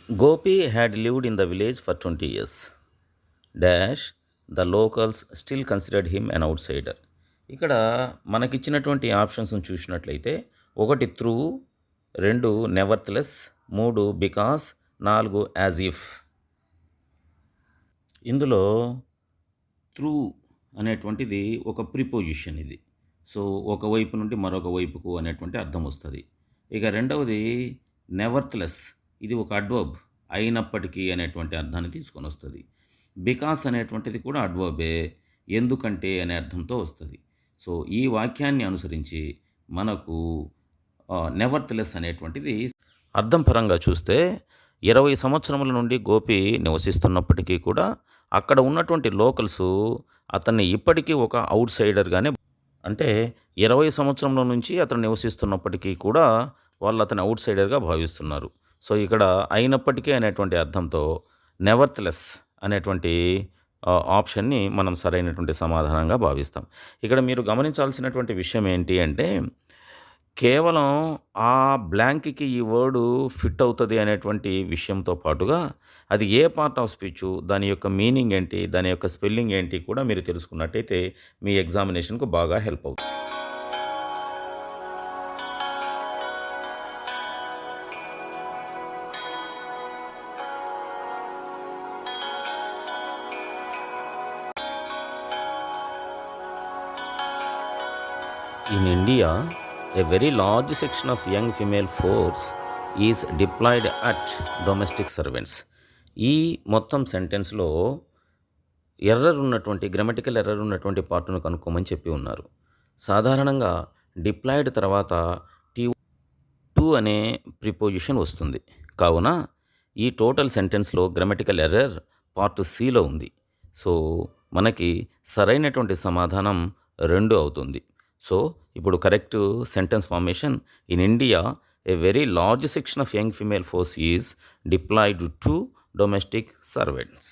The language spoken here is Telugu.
Gopi had lived in the village for 20 years. Dash the locals still considered him an out cider. ఇక్కడ మనకిచ్చినటువంటి ఆప్షన్స్ని చూసినట్లయితే 1 త్రూ, 2 నెవర్త్లెస్, 3 బికాస్, 4 యాజ్ ఇఫ్. ఇందులో త్రూ అనేటువంటిది ఒక ప్రిపోజిషన్ ఇది. సో ఒకవైపు నుండి మరొక వైపుకు అనేటువంటి అర్థం వస్తుంది. ఇక రెండవది నెవర్త్లెస్, ఇది ఒక అడ్వర్బ్, అయినప్పటికీ అనేటువంటి అర్థాన్ని తీసుకొని వస్తుంది. బికాస్ అనేటువంటిది కూడా అడ్వర్బే, ఎందుకంటే అనే అర్థంతో వస్తుంది. సో ఈ వాక్యాన్ని అనుసరించి మనకు నెవర్త్లెస్ అనేటువంటిది అర్థం పరంగా చూస్తే 20 సంవత్సరముల నుండి గోపి నివసిస్తున్నప్పటికీ కూడా అక్కడ ఉన్నటువంటి లోకల్స్ అతన్ని ఇప్పటికీ ఒక అవుట్ సైడర్గానే, అంటే 20 సంవత్సరంలో నుంచి అతను నివసిస్తున్నప్పటికీ కూడా వాళ్ళు అతని అవుట్ సైడర్గా భావిస్తున్నారు. సో ఇక్కడ అయినప్పటికీ అనేటువంటి అర్థంతో నెవర్త్లెస్ అనేటువంటి ఆప్షన్ని మనం సరైనటువంటి సమాధానంగా భావిస్తాం. ఇక్కడ మీరు గమనించాల్సినటువంటి విషయం ఏంటి అంటే, కేవలం ఆ బ్లాంక్కి ఈ వర్డు ఫిట్ అవుతుంది అనేటువంటి విషయంతో పాటుగా అది ఏ పార్ట్ ఆఫ్ స్పీచు, దాని యొక్క మీనింగ్ ఏంటి, దాని యొక్క స్పెల్లింగ్ ఏంటి కూడా మీరు తెలుసుకున్నట్టయితే మీ ఎగ్జామినేషన్కు బాగా హెల్ప్ అవుతుంది. In India, a very large section of young female force is deployed at domestic servants. ఈ మొత్తం సెంటెన్స్లో ఎర్రర్ ఉన్నటువంటి, గ్రామటికల్ ఎర్రర్ ఉన్నటువంటి పార్ట్ను కనుక్కోమని చెప్పి ఉన్నారు. సాధారణంగా డిప్లాయిడ్ తర్వాత టు అనే ప్రిపోజిషన్ వస్తుంది. కావున ఈ టోటల్ సెంటెన్స్లో గ్రామటికల్ ఎర్రర్ పార్ట్ సిలో ఉంది. సో మనకి సరైనటువంటి సమాధానం 2 అవుతుంది. సో ఇప్పుడు correct sentence formation: in India a very large section of young female force is deployed to domestic servants.